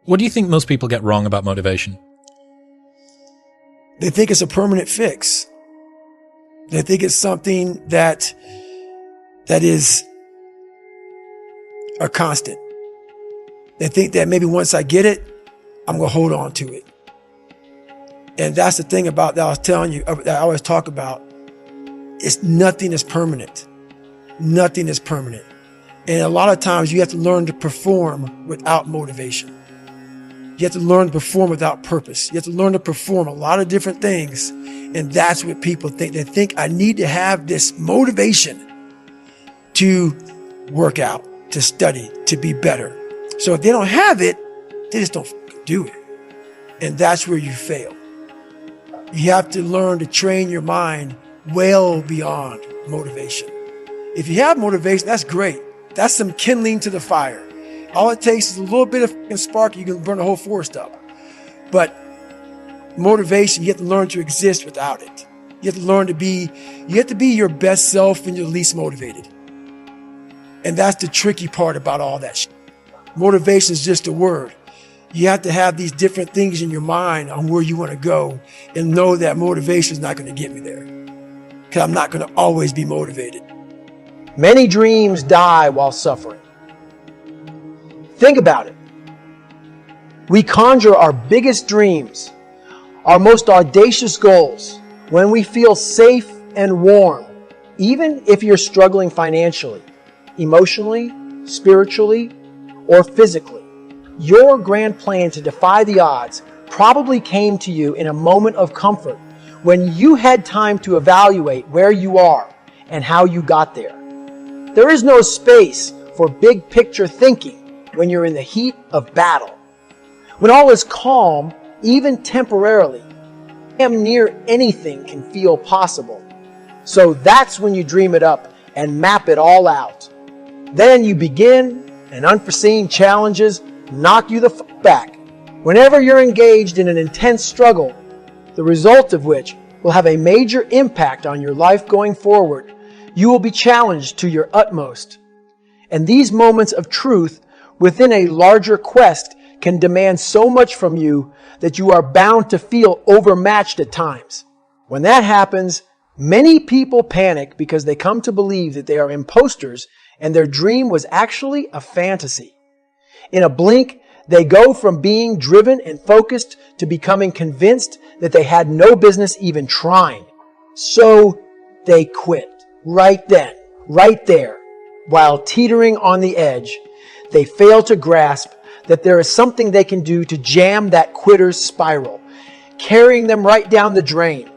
What do you think most people get wrong about motivation? They think it's a permanent fix. They think it's something that is a constant. They think that maybe once I get it, I'm going to hold on to it. And that's the thing about that I was telling you, that I always talk about. Nothing is permanent. Nothing is permanent. And a lot of times you have to learn to perform without motivation. You have to learn to perform without purpose. You have to learn to perform a lot of different things. And that's what people think. They think I need to have this motivation to work out, to study, to be better. So if they don't have it, they just don't do it. And that's where you fail. You have to learn to train your mind well beyond motivation. If you have motivation, that's great. That's some kindling to the fire. All it takes is a little bit of spark, you can burn the whole forest up. But motivation, you have to learn to exist without it. You have to learn to be, you have to be your best self when you're least motivated. And that's the tricky part about all that shit. Motivation is just a word. You have to have these different things in your mind on where you want to go and know that motivation is not going to get me there. Because I'm not going to always be motivated. Many dreams die while suffering. Think about it. We conjure our biggest dreams, our most audacious goals, when we feel safe and warm, even if you're struggling financially, emotionally, spiritually, or physically. Your grand plan to defy the odds probably came to you in a moment of comfort when you had time to evaluate where you are and how you got there. There is no space for big picture thinking when you're in the heat of battle. When all is calm, even temporarily, damn near anything can feel possible. So that's when you dream it up and map it all out. Then you begin, and unforeseen challenges knock you the f*** back. Whenever you're engaged in an intense struggle, the result of which will have a major impact on your life going forward, you will be challenged to your utmost. And these moments of truth within a larger quest can demand so much from you that you are bound to feel overmatched at times. When that happens, many people panic because they come to believe that they are imposters and their dream was actually a fantasy. In a blink, they go from being driven and focused to becoming convinced that they had no business even trying. So they quit. Right then, right there, while teetering on the edge, they fail to grasp that there is something they can do to jam that quitter's spiral, carrying them right down the drain.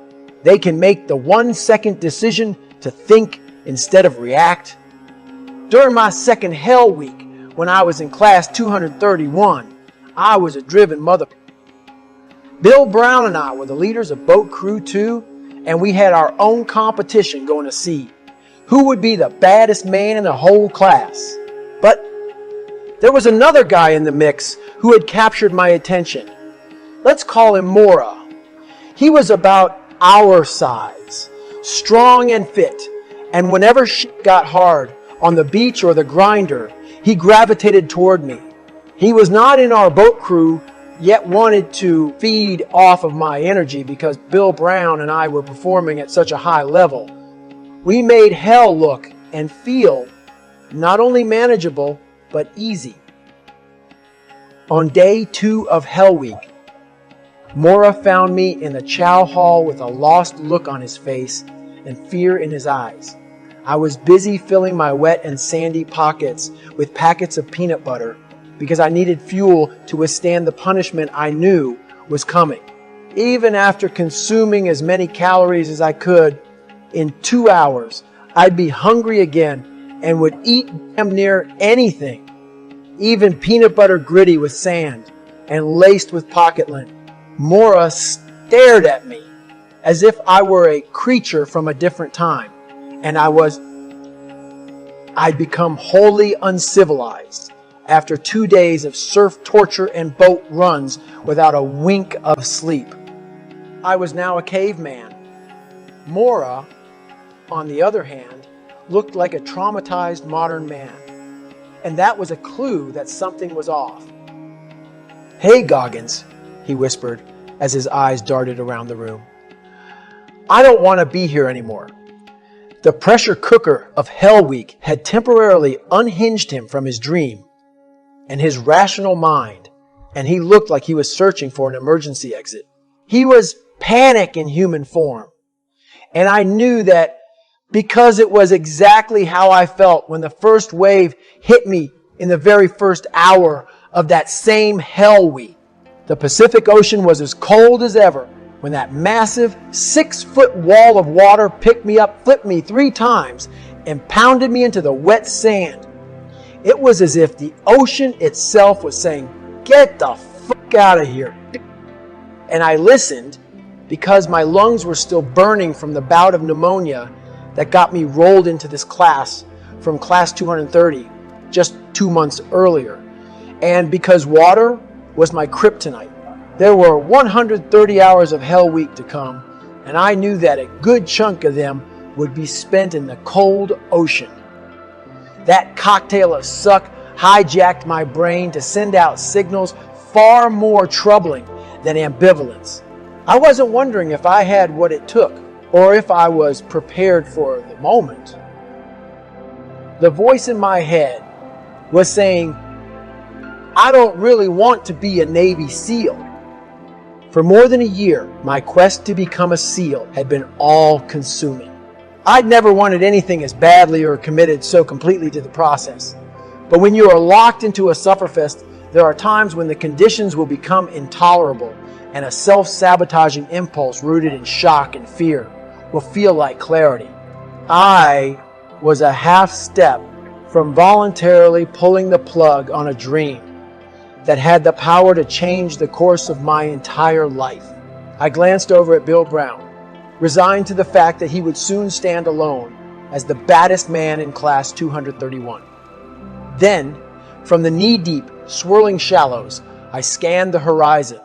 They can make the 1-second decision to think instead of react. During my second hell week, when I was in class 231, I was a driven mother. Bill Brown and I were the leaders of Boat Crew 2, and we had our own competition going to see who would be the baddest man in the whole class. But there was another guy in the mix who had captured my attention. Let's call him Mora. He was about our size, strong and fit, and whenever shit got hard on the beach or the grinder, he gravitated toward me. He was not in our boat crew, yet wanted to feed off of my energy because Bill Brown and I were performing at such a high level. We made hell look and feel not only manageable, but easy. On day 2 of Hell Week, Mora found me in the chow hall with a lost look on his face and fear in his eyes. I was busy filling my wet and sandy pockets with packets of peanut butter because I needed fuel to withstand the punishment I knew was coming. Even after consuming as many calories as I could, in 2 hours, I'd be hungry again and would eat damn near anything, even peanut butter gritty with sand and laced with pocket lint. Mora stared at me as if I were a creature from a different time, and I'd become wholly uncivilized after 2 days of surf torture and boat runs without a wink of sleep. I was now a caveman. Mora, on the other hand, looked like a traumatized modern man, and that was a clue that something was off. "Hey, Goggins," he whispered as his eyes darted around the room. "I don't want to be here anymore." The pressure cooker of Hell Week had temporarily unhinged him from his dream and his rational mind, and he looked like he was searching for an emergency exit. He was panic in human form. And I knew that because it was exactly how I felt when the first wave hit me in the very first hour of that same Hell Week. The Pacific Ocean was as cold as ever when that massive 6-foot wall of water picked me up, flipped me 3 times, and pounded me into the wet sand. It was as if the ocean itself was saying, "Get the fuck out of here." And I listened because my lungs were still burning from the bout of pneumonia that got me rolled into this class from class 230 just 2 months earlier. And because water was my kryptonite. There were 130 hours of Hell Week to come, and I knew that a good chunk of them would be spent in the cold ocean. That cocktail of suck hijacked my brain to send out signals far more troubling than ambivalence. I wasn't wondering if I had what it took or if I was prepared for the moment. The voice in my head was saying, "I don't really want to be a Navy SEAL." For more than a year, my quest to become a SEAL had been all-consuming. I'd never wanted anything as badly or committed so completely to the process. But when you are locked into a sufferfest, there are times when the conditions will become intolerable, and a self-sabotaging impulse rooted in shock and fear will feel like clarity. I was a half step from voluntarily pulling the plug on a dream that had the power to change the course of my entire life. I glanced over at Bill Brown, resigned to the fact that he would soon stand alone as the baddest man in class 231. Then, from the knee-deep, swirling shallows, I scanned the horizon,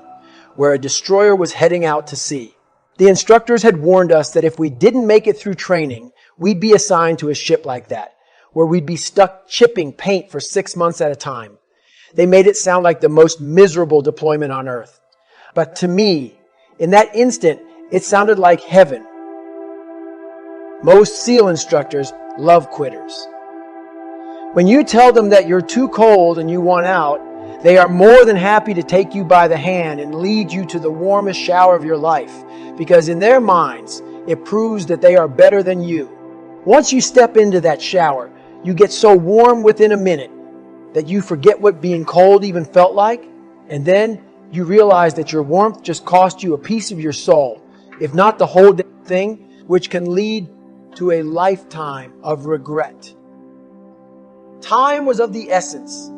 where a destroyer was heading out to sea. The instructors had warned us that if we didn't make it through training, we'd be assigned to a ship like that, where we'd be stuck chipping paint for 6 months at a time. They made it sound like the most miserable deployment on Earth. But to me, in that instant, it sounded like heaven. Most SEAL instructors love quitters. When you tell them that you're too cold and you want out, they are more than happy to take you by the hand and lead you to the warmest shower of your life, because in their minds, it proves that they are better than you. Once you step into that shower, you get so warm within a minute that you forget what being cold even felt like, and then you realize that your warmth just cost you a piece of your soul, if not the whole damn thing, which can lead to a lifetime of regret. Time was of the essence.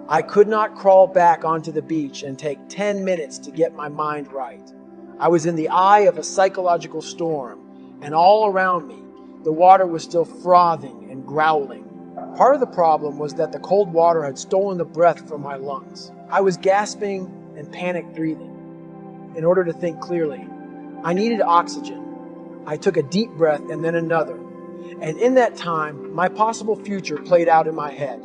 I could not crawl back onto the beach and take 10 minutes to get my mind right. I was in the eye of a psychological storm, and all around me, the water was still frothing and growling. Part of the problem was that the cold water had stolen the breath from my lungs. I was gasping and panic breathing. In order to think clearly, I needed oxygen. I took a deep breath and then another. And in that time, my possible future played out in my head.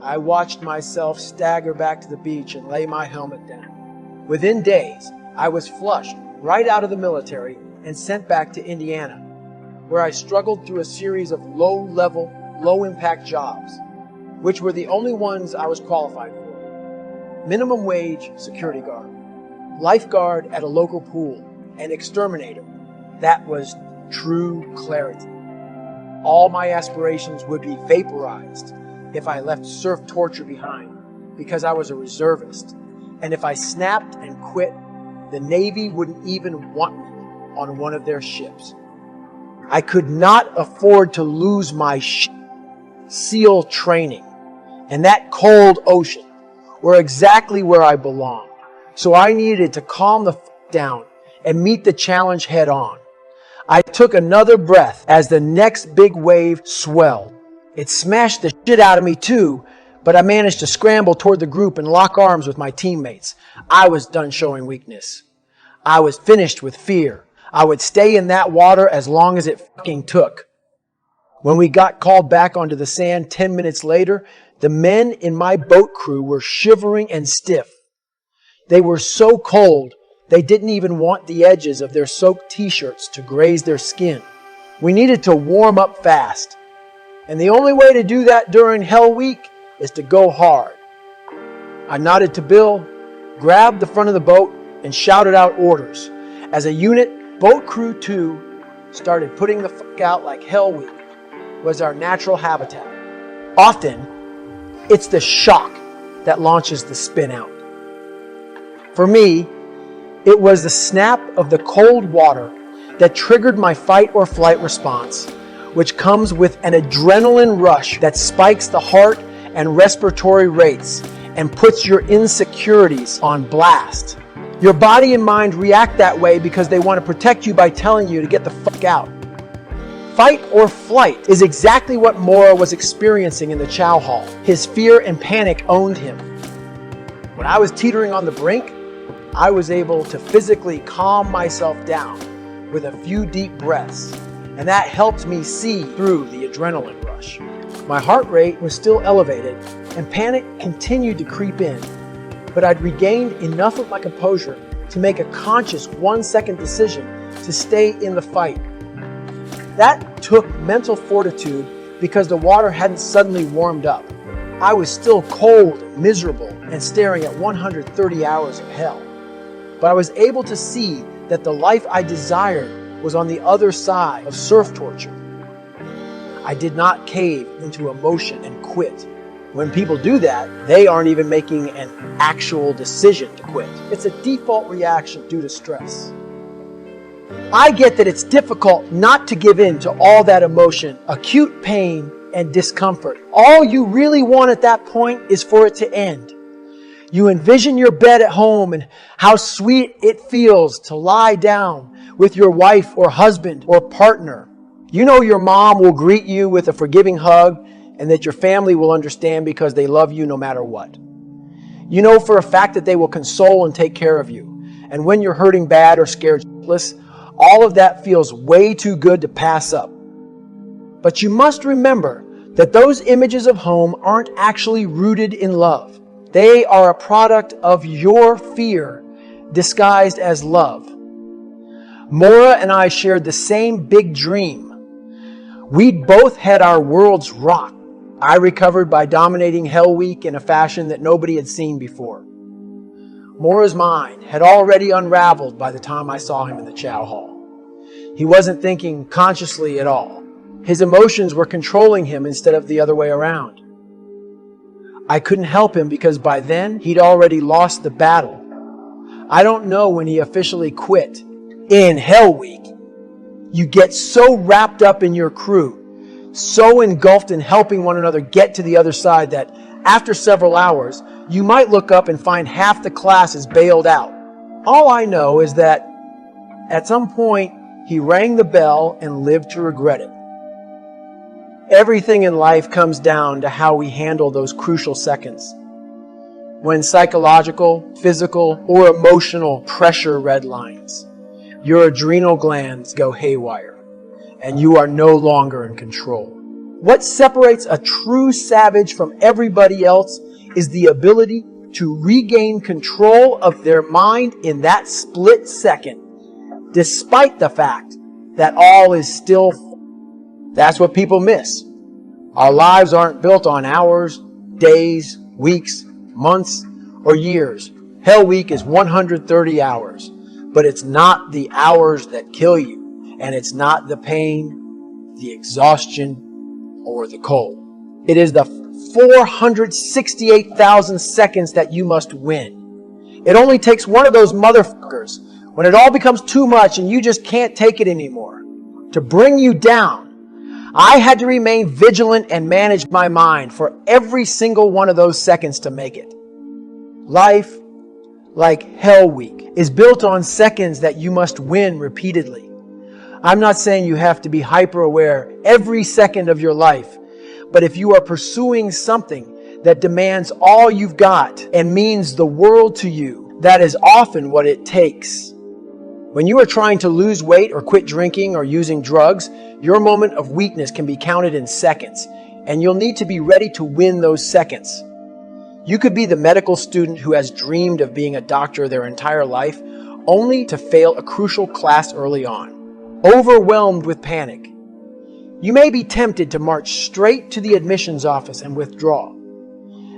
I watched myself stagger back to the beach and lay my helmet down. Within days, I was flushed right out of the military and sent back to Indiana, where I struggled through a series of low-level, low-impact jobs, which were the only ones I was qualified for. Minimum wage security guard, lifeguard at a local pool, and exterminator. That was true clarity. All my aspirations would be vaporized if I left surf torture behind, because I was a reservist. And if I snapped and quit, the Navy wouldn't even want me on one of their ships. I could not afford to lose my SEAL training. And that cold ocean were exactly where I belonged. So I needed to calm the down and meet the challenge head on. I took another breath as the next big wave swelled. It smashed the shit out of me too, but I managed to scramble toward the group and lock arms with my teammates. I was done showing weakness. I was finished with fear. I would stay in that water as long as it fucking took. When we got called back onto the sand 10 minutes later, the men in my boat crew were shivering and stiff. They were so cold, they didn't even want the edges of their soaked t-shirts to graze their skin. We needed to warm up fast. And the only way to do that during Hell Week is to go hard. I nodded to Bill, grabbed the front of the boat, and shouted out orders. As a unit, Boat Crew 2 started putting the fuck out like Hell Week was our natural habitat. Often, it's the shock that launches the spin out. For me, it was the snap of the cold water that triggered my fight or flight response, which comes with an adrenaline rush that spikes the heart and respiratory rates and puts your insecurities on blast. Your body and mind react that way because they want to protect you by telling you to get the fuck out. Fight or flight is exactly what Mora was experiencing in the chow hall. His fear and panic owned him. When I was teetering on the brink, I was able to physically calm myself down with a few deep breaths, and that helped me see through the adrenaline rush. My heart rate was still elevated, and panic continued to creep in, but I'd regained enough of my composure to make a conscious 1-second decision to stay in the fight. That took mental fortitude because the water hadn't suddenly warmed up. I was still cold, miserable, and staring at 130 hours of hell. But I was able to see that the life I desired was on the other side of surf torture. I did not cave into emotion and quit. When people do that, they aren't even making an actual decision to quit. It's a default reaction due to stress. I get that it's difficult not to give in to all that emotion, acute pain, and discomfort. All you really want at that point is for it to end. You envision your bed at home and how sweet it feels to lie down with your wife or husband or partner. You know your mom will greet you with a forgiving hug and that your family will understand because they love you no matter what. You know for a fact that they will console and take care of you. And when you're hurting bad or scared shitless, all of that feels way too good to pass up. But you must remember that those images of home aren't actually rooted in love. They are a product of your fear disguised as love. Mora and I shared the same big dream. We'd both had our worlds rocked. I recovered by dominating Hell Week in a fashion that nobody had seen before. Mora's mind had already unraveled by the time I saw him in the chow hall. He wasn't thinking consciously at all. His emotions were controlling him instead of the other way around. I couldn't help him because by then he'd already lost the battle. I don't know when he officially quit. In Hell Week, you get so wrapped up in your crew, so engulfed in helping one another get to the other side that after several hours, you might look up and find half the class is bailed out. All I know is that at some point, he rang the bell and lived to regret it. Everything in life comes down to how we handle those crucial seconds. When psychological, physical, or emotional pressure redlines, your adrenal glands go haywire, and you are no longer in control. What separates a true savage from everybody else is the ability to regain control of their mind in that split second, despite the fact that all is still. That's what people miss. Our lives aren't built on hours, days, weeks, months, or years. Hell Week is 130 hours, but it's not the hours that kill you, and it's not the pain, the exhaustion, or the cold. It is the 468,000 seconds that you must win. It only takes one of those motherfuckers when it all becomes too much and you just can't take it anymore to bring you down. I had to remain vigilant and manage my mind for every single one of those seconds to make it. Life, like Hell Week, is built on seconds that you must win repeatedly. I'm not saying you have to be hyper aware every second of your life, but if you are pursuing something that demands all you've got and means the world to you, that is often what it takes. When you are trying to lose weight or quit drinking or using drugs, your moment of weakness can be counted in seconds, and you'll need to be ready to win those seconds. You could be the medical student who has dreamed of being a doctor their entire life, only to fail a crucial class early on. Overwhelmed with panic, you may be tempted to march straight to the admissions office and withdraw.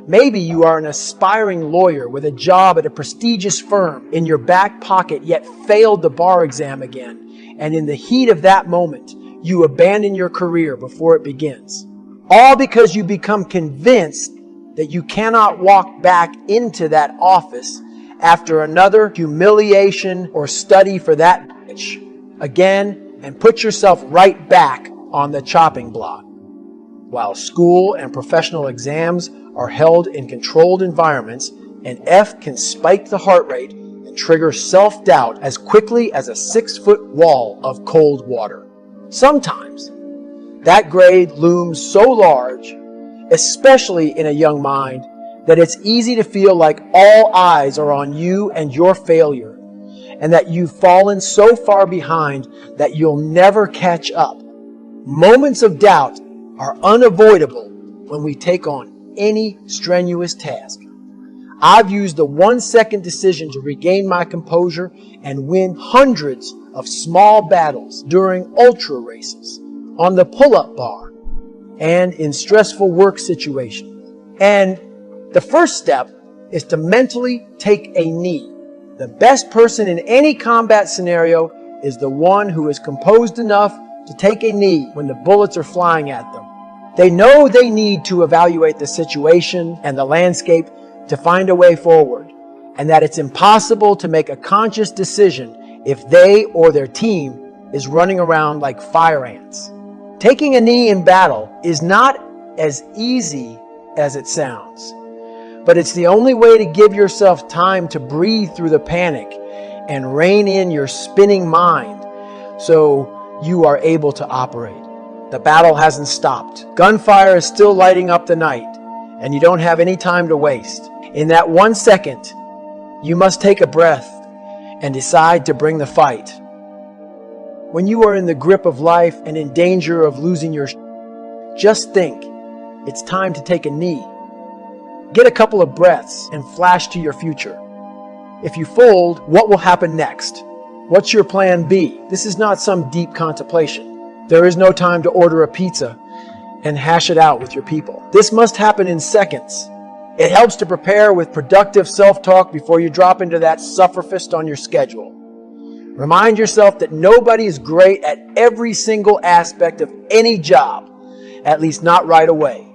Maybe you are an aspiring lawyer with a job at a prestigious firm in your back pocket, yet failed the bar exam again, and in the heat of that moment, you abandon your career before it begins. All because you become convinced that you cannot walk back into that office after another humiliation or study for that bitch again, and put yourself right back on the chopping block. While school and professional exams are held in controlled environments, an F can spike the heart rate and trigger self-doubt as quickly as a 6-foot wall of cold water. Sometimes, that grade looms so large, especially in a young mind, that it's easy to feel like all eyes are on you and your failure, and that you've fallen so far behind that you'll never catch up. Moments of doubt are unavoidable when we take on any strenuous task. I've used the 1-second decision to regain my composure and win hundreds of small battles during ultra races, on the pull-up bar, and in stressful work situations. And the first step is to mentally take a knee. The best person in any combat scenario is the one who is composed enough to take a knee when the bullets are flying at them. They know they need to evaluate the situation and the landscape to find a way forward, and that it's impossible to make a conscious decision if they or their team is running around like fire ants. Taking a knee in battle is not as easy as it sounds, but it's the only way to give yourself time to breathe through the panic and rein in your spinning mind so you are able to operate. The battle hasn't stopped. Gunfire is still lighting up the night, and you don't have any time to waste. In that 1 second, you must take a breath and decide to bring the fight. When you are in the grip of life and in danger of losing your just think, it's time to take a knee. Get a couple of breaths and flash to your future. If you fold, what will happen next? What's your plan B? This is not some deep contemplation. There is no time to order a pizza and hash it out with your people. This must happen in seconds. It helps to prepare with productive self-talk before you drop into that sufferfest on your schedule. Remind yourself that nobody is great at every single aspect of any job, at least not right away.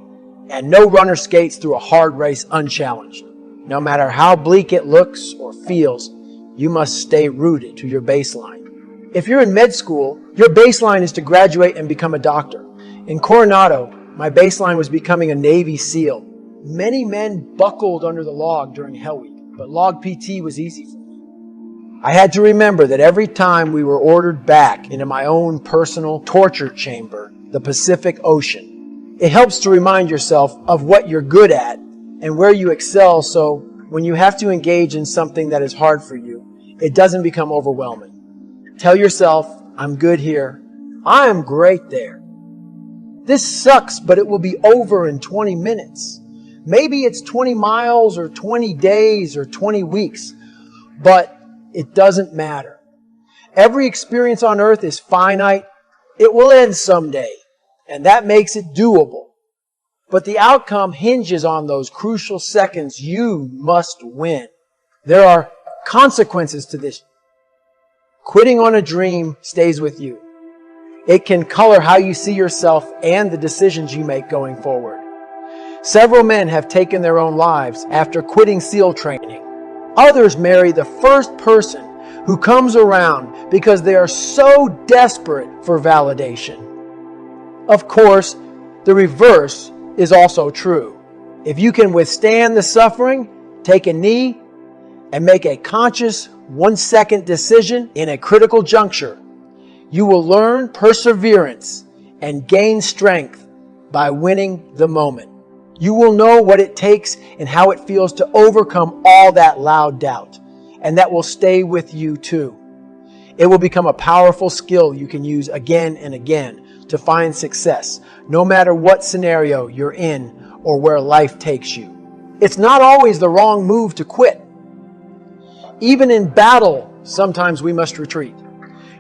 And no runner skates through a hard race unchallenged. No matter how bleak it looks or feels, you must stay rooted to your baseline. If you're in med school, your baseline is to graduate and become a doctor. In Coronado, my baseline was becoming a Navy SEAL. Many men buckled under the log during Hell Week, but log PT was easy for me. I had to remember that every time we were ordered back into my own personal torture chamber, the Pacific Ocean. It helps to remind yourself of what you're good at and where you excel, so when you have to engage in something that is hard for you, it doesn't become overwhelming. Tell yourself, I'm good here. I am great there. This sucks, but it will be over in 20 minutes. Maybe it's 20 miles or 20 days or 20 weeks, but it doesn't matter. Every experience on earth is finite. It will end someday, and that makes it doable. But the outcome hinges on those crucial seconds you must win. There are consequences to this. Quitting on a dream stays with you. It can color how you see yourself and the decisions you make going forward. Several men have taken their own lives after quitting SEAL training. Others marry the first person who comes around because they are so desperate for validation. Of course, the reverse is also true. If you can withstand the suffering, take a knee, and make a conscious 1-second decision in a critical juncture, you will learn perseverance and gain strength by winning the moment. You will know what it takes and how it feels to overcome all that loud doubt, and that will stay with you too. It will become a powerful skill you can use again and again to find success, no matter what scenario you're in or where life takes you. It's not always the wrong move to quit. Even in battle, sometimes we must retreat.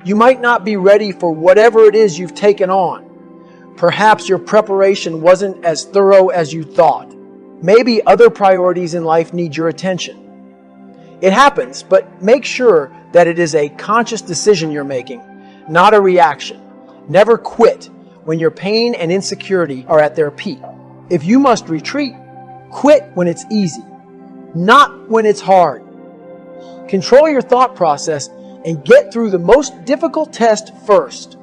You might not be ready for whatever it is you've taken on. Perhaps your preparation wasn't as thorough as you thought. Maybe other priorities in life need your attention. It happens, but make sure that it is a conscious decision you're making, not a reaction. Never quit when your pain and insecurity are at their peak. If you must retreat, quit when it's easy, not when it's hard. Control your thought process and get through the most difficult test first.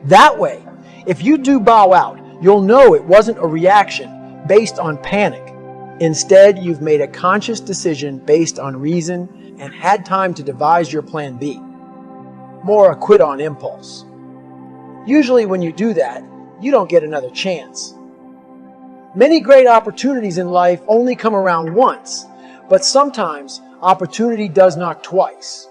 That way, if you do bow out, you'll know it wasn't a reaction based on panic. Instead, you've made a conscious decision based on reason and had time to devise your plan B. More a quit on impulse. Usually when you do that, you don't get another chance. Many great opportunities in life only come around once, but sometimes opportunity does knock twice.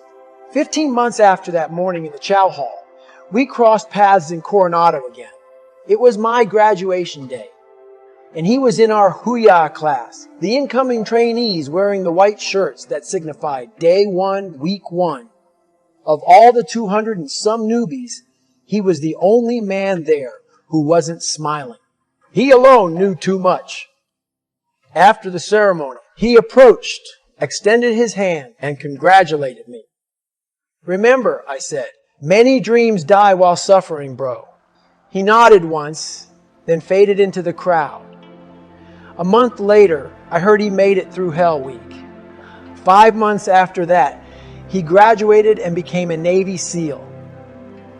15 months after that morning in the chow hall, we crossed paths in Coronado again. It was my graduation day, and he was in our Huya class, the incoming trainees wearing the white shirts that signified day one, week one. Of all the 200 and some newbies, he was the only man there who wasn't smiling. He alone knew too much. After the ceremony, he approached, extended his hand, and congratulated me. "Remember," I said, "many dreams die while suffering, bro." He nodded once, then faded into the crowd. A month later, I heard he made it through Hell Week. 5 months after that, he graduated and became a Navy SEAL.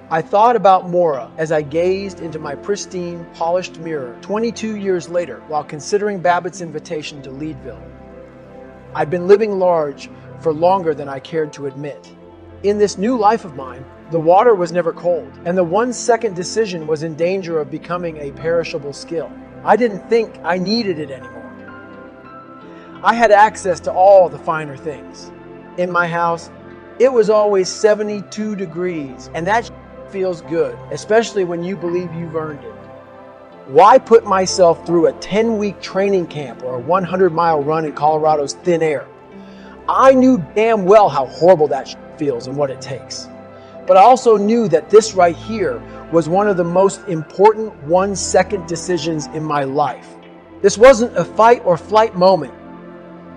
I thought about Maura as I gazed into my pristine, polished mirror 22 years later while considering Babbitt's invitation to Leadville. I'd been living large for longer than I cared to admit. In this new life of mine, the water was never cold, and the 1-second decision was in danger of becoming a perishable skill. I didn't think I needed it anymore. I had access to all the finer things. In my house, it was always 72 degrees, and that feels good, especially when you believe you've earned it. Why put myself through a 10-week training camp or a 100-mile run in Colorado's thin air? I knew damn well how horrible that feels and what it takes. But I also knew that this right here was one of the most important 1-second decisions in my life. This wasn't a fight or flight moment.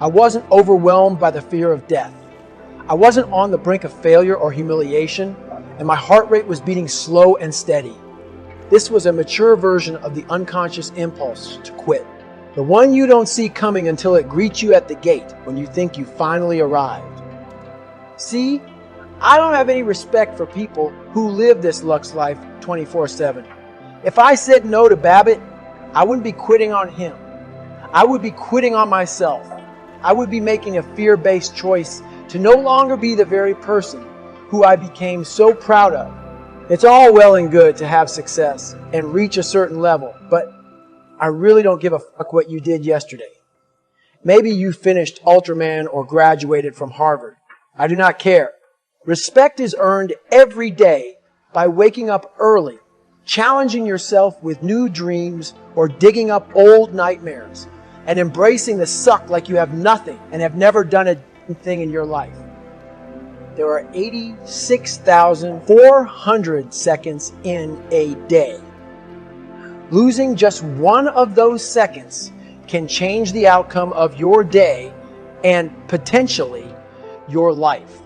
I wasn't overwhelmed by the fear of death. I wasn't on the brink of failure or humiliation, and my heart rate was beating slow and steady. This was a mature version of the unconscious impulse to quit. The one you don't see coming until it greets you at the gate when you think you finally arrived. See, I don't have any respect for people who live this Lux life 24/7. If I said no to Babbitt, I wouldn't be quitting on him. I would be quitting on myself. I would be making a fear-based choice to no longer be the very person who I became so proud of. It's all well and good to have success and reach a certain level, but I really don't give a fuck what you did yesterday. Maybe you finished Ultraman or graduated from Harvard. I do not care. Respect is earned every day by waking up early, challenging yourself with new dreams or digging up old nightmares, and embracing the suck like you have nothing and have never done a thing in your life. There are 86,400 seconds in a day. Losing just one of those seconds can change the outcome of your day and potentially your life.